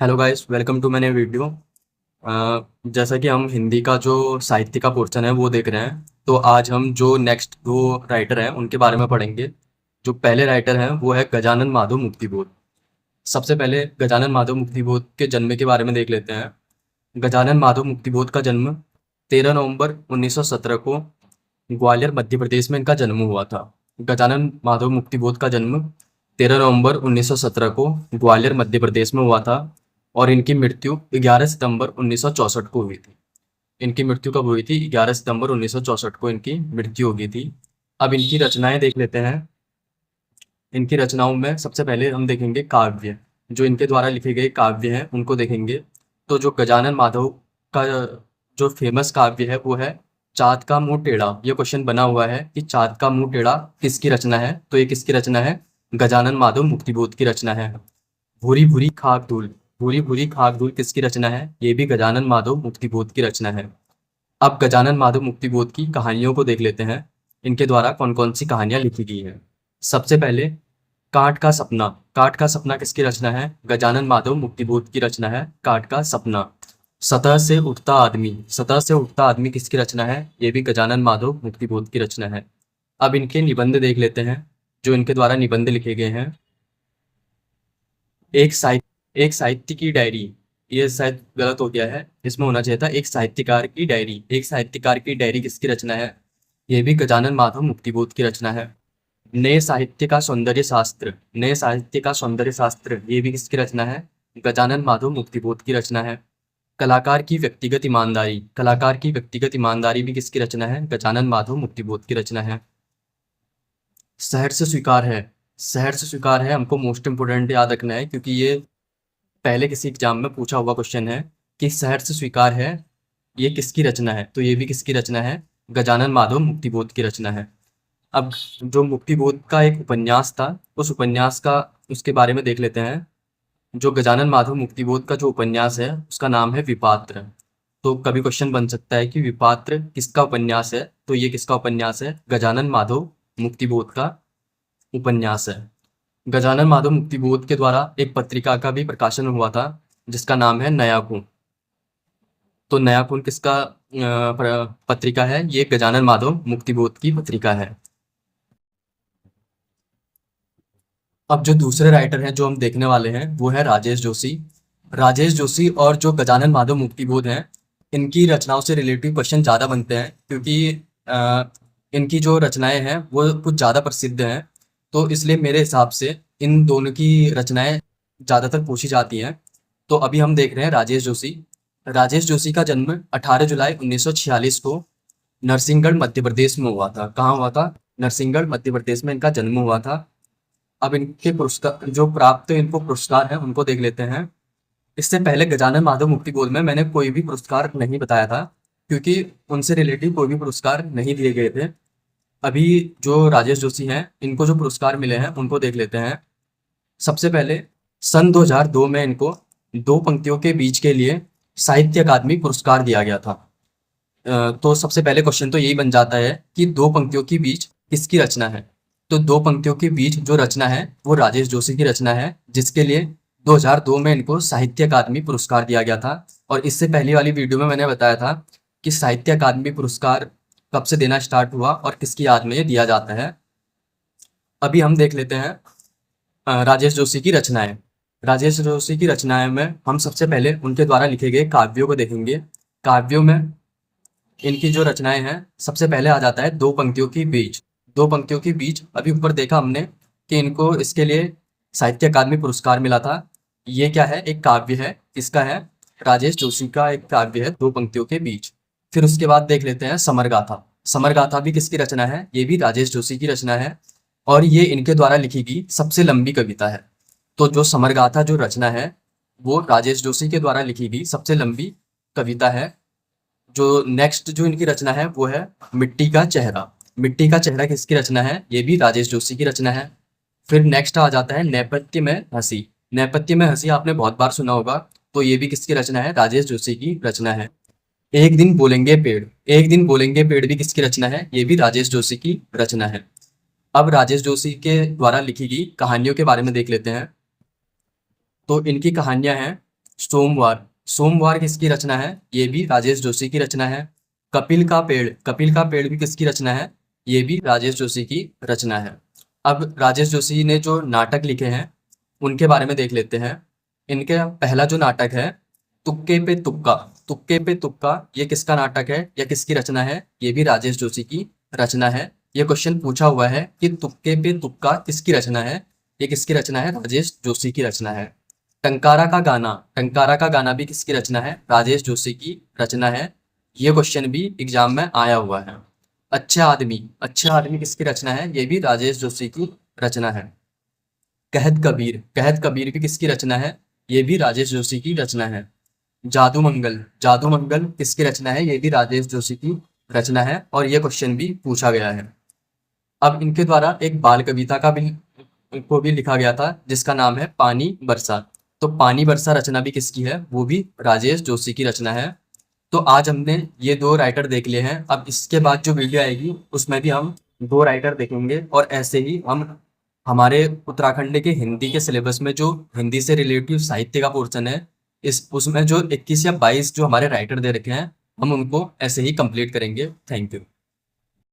Hello guys, welcome to मैंने video. जैसा कि हम हिंदी का जो साहित्य का पोर्शन है वो देख रहे हैं, तो आज हम जो नेक्स्ट दो राइटर हैं उनके बारे में पढ़ेंगे। जो पहले राइटर हैं वो है गजानन माधव मुक्तिबोध। सबसे पहले गजानन माधव मुक्तिबोध के जन्म के बारे में देख लेते हैं। गजानन माधव मुक्तिबोध का जन्म 13 नवंबर 1917 को ग्वालियर मध्य प्रदेश में इनका जन्म हुआ था। गजानन माधव मुक्तिबोध का जन्म 13 नवंबर 1917 को ग्वालियर मध्य प्रदेश में हुआ था और इनकी मृत्यु 11 सितंबर 1964 को हुई थी। इनकी मृत्यु कब हुई थी? 11 सितंबर 1964 को इनकी मृत्यु हो गई थी। अब इनकी रचनाएं देख लेते हैं। इनकी रचनाओं में सबसे पहले हम देखेंगे काव्य। जो इनके द्वारा लिखे गए काव्य हैं उनको देखेंगे। तो जो गजानन माधव का जो फेमस काव्य है वो है चाँद का मुंह टेढ़ा। ये क्वेश्चन बना हुआ है कि चाँद का मुंह टेढ़ा किसकी रचना है? तो ये किसकी रचना है? गजानन माधव मुक्तिबोध की रचना है। भूरी भूरी खाक धूल। भूरी भूरी खाक धूल किसकी रचना है? ये भी गजानन माधव मुक्तिबोध की रचना है। अब गजानन माधव मुक्तिबोध की कहानियों को देख लेते हैं। इनके द्वारा कौन कौन सी कहानियां लिखी गई हैं। सबसे पहले काठ का सपना। काठ का सपना किसकी रचना है? गजानन माधव मुक्तिबोध की रचना है काठ का सपना। सतह से उठता आदमी। सतह से उठता आदमी किसकी रचना है? ये भी गजानन माधव मुक्तिबोध की रचना है। अब इनके निबंध देख लेते हैं। जो इनके द्वारा निबंध लिखे गए हैं। एक साहित्य की डायरी। ये शायद गलत हो गया है, इसमें होना चाहिए था एक साहित्यकार की डायरी। एक साहित्यकार की डायरी किसकी रचना है? ये भी गजानन माधव मुक्तिबोध की रचना है। नए साहित्य का सौंदर्य शास्त्र। नए साहित्य का सौंदर्य शास्त्र ये भी किसकी रचना है? गजानन माधव मुक्तिबोध की रचना है। कलाकार की व्यक्तिगत ईमानदारी। कलाकार की व्यक्तिगत ईमानदारी भी किसकी रचना है? गजानन माधव मुक्तिबोध की रचना है। शहर से स्वीकार है। शहर से स्वीकार है हमको मोस्ट इंपोर्टेंट याद रखना है, क्योंकि ये पहले किसी एग्जाम में पूछा हुआ क्वेश्चन है कि शहर से स्वीकार है ये किसकी रचना है? तो ये भी किसकी रचना है? गजानन माधव मुक्तिबोध की रचना है। अब जो मुक्तिबोध का एक उपन्यास था, उस उपन्यास का उसके बारे में देख लेते हैं। जो गजानन माधव मुक्तिबोध का जो उपन्यास है उसका नाम है विपात्र। तो कभी क्वेश्चन बन सकता है कि विपात्र किसका उपन्यास है? तो ये किसका उपन्यास है? गजानन माधव मुक्तिबोध का उपन्यास है। गजानन माधव मुक्तिबोध के द्वारा एक पत्रिका का भी प्रकाशन हुआ था जिसका नाम है नया खून। तो नया खून किसका पत्रिका है? ये गजानन माधव मुक्तिबोध की पत्रिका है। अब जो दूसरे राइटर हैं जो हम देखने वाले हैं वो है राजेश जोशी। राजेश जोशी और जो गजानन माधव मुक्तिबोध हैं, इनकी रचनाओं से रिलेटिव क्वेश्चन ज़्यादा बनते हैं, क्योंकि अ, इनकी जो रचनाएं हैं वो कुछ ज़्यादा प्रसिद्ध हैं। तो इसलिए मेरे हिसाब से इन दोनों की रचनाएं ज़्यादातर पूछी जाती हैं। तो अभी हम देख रहे हैं राजेश जोशी। राजेश जोशी का जन्म 18 जुलाई 1946 को नरसिंहगढ़ मध्य प्रदेश में हुआ था। कहाँ हुआ था? नरसिंहगढ़ मध्य प्रदेश में इनका जन्म हुआ था। अब इनके पुरस्कार जो प्राप्त इनको पुरस्कार हैं उनको देख लेते हैं। इससे पहले गजानन माधव मुक्तिबोध में मैंने कोई भी पुरस्कार नहीं बताया था, क्योंकि उनसे रिलेटिव कोई भी पुरस्कार नहीं दिए गए थे। अभी जो राजेश जोशी हैं इनको जो पुरस्कार मिले हैं उनको देख लेते हैं। सबसे पहले सन 2002 में इनको दो पंक्तियों के बीच के लिए साहित्य अकादमी पुरस्कार दिया गया था। तो सबसे पहले क्वेश्चन तो यही बन जाता है कि दो पंक्तियों के बीच किसकी रचना है? तो दो पंक्तियों के बीच जो रचना है वो राजेश जोशी की रचना है, जिसके लिए 2002 में इनको साहित्य अकादमी पुरस्कार दिया गया था। और इससे पहली वाली वीडियो में मैंने बताया था कि साहित्य अकादमी पुरस्कार कब से देना स्टार्ट हुआ और किसकी याद में ये दिया जाता है। अभी हम देख लेते हैं राजेश जोशी की रचनाएं। राजेश जोशी की रचनाएं में हम सबसे पहले उनके द्वारा लिखे गए काव्यों को देखेंगे। काव्यों में इनकी जो रचनाएं हैं, सबसे पहले आ जाता है दो पंक्तियों के बीच। दो पंक्तियों के बीच अभी ऊपर देखा हमने कि इनको इसके लिए साहित्य अकादमी पुरस्कार मिला था। ये क्या है? एक काव्य है। इसका है राजेश जोशी का एक काव्य है दो पंक्तियों के बीच। फिर उसके बाद देख लेते हैं समर गाथा। समर गाथा भी किसकी रचना है? ये भी राजेश जोशी की रचना है और ये इनके द्वारा लिखी गई सबसे लंबी कविता है। तो जो समर गाथा जो रचना है वो राजेश जोशी के द्वारा लिखी गई सबसे लंबी कविता है। जो नेक्स्ट जो इनकी रचना है वो है मिट्टी का चेहरा। मिट्टी का चेहरा किसकी रचना है? ये भी राजेश जोशी की रचना है। फिर नेक्स्ट आ जाता है नेपथ्य में हंसी। नेपथ्य में हंसी आपने बहुत बार सुना होगा, तो ये भी किसकी रचना है? राजेश जोशी की रचना है। एक दिन बोलेंगे पेड़। एक दिन बोलेंगे पेड़ भी किसकी रचना है? ये भी राजेश जोशी की रचना है। अब राजेश जोशी के द्वारा लिखी गई कहानियों के बारे में देख लेते हैं। तो इनकी कहानियां हैं सोमवार, सोमवार किसकी रचना है? ये भी राजेश जोशी की रचना है। कपिल का पेड़, कपिल का पेड़ भी किसकी रचना है? ये भी राजेश जोशी की रचना है। अब राजेश जोशी ने जो नाटक लिखे हैं उनके बारे में देख लेते हैं। इनका पहला जो नाटक है तुक्के पे तुक्का, तुक्के पे तुक्का, ये किसका नाटक है या किसकी रचना है? ये भी राजेश जोशी की रचना है। ये क्वेश्चन पूछा हुआ है कि तुक्के पे तुक्का किसकी रचना है? ये किसकी रचना है? राजेश जोशी की रचना है। टंकारा का गाना, टंकारा का गाना भी किसकी रचना है? राजेश जोशी की रचना है। ये क्वेश्चन भी एग्जाम में आया हुआ है। अच्छा आदमी, अच्छा आदमी किसकी रचना है? ये भी राजेश जोशी की रचना है। कहत कबीर, कहत कबीर भी किसकी रचना है? ये भी राजेश जोशी की रचना है। जादू मंगल, जादू मंगल किसकी रचना है? ये भी राजेश जोशी की रचना है और ये क्वेश्चन भी पूछा गया है। अब इनके द्वारा एक बाल कविता को भी लिखा गया था जिसका नाम है पानी बरसा। तो पानी बरसा रचना भी किसकी है? वो भी राजेश जोशी की रचना है। तो आज हमने ये दो राइटर देख लिए हैं। अब इसके बाद जो वीडियो आएगी उसमें भी हम दो राइटर देखेंगे और ऐसे ही हम हमारे उत्तराखंड के हिंदी के सिलेबस में जो हिंदी से रिलेटिव साहित्य का पोर्शन है इस उसमें जो 21 या 22 जो हमारे राइटर दे रखे हैं हम उनको ऐसे ही कंप्लीट करेंगे। Thank you.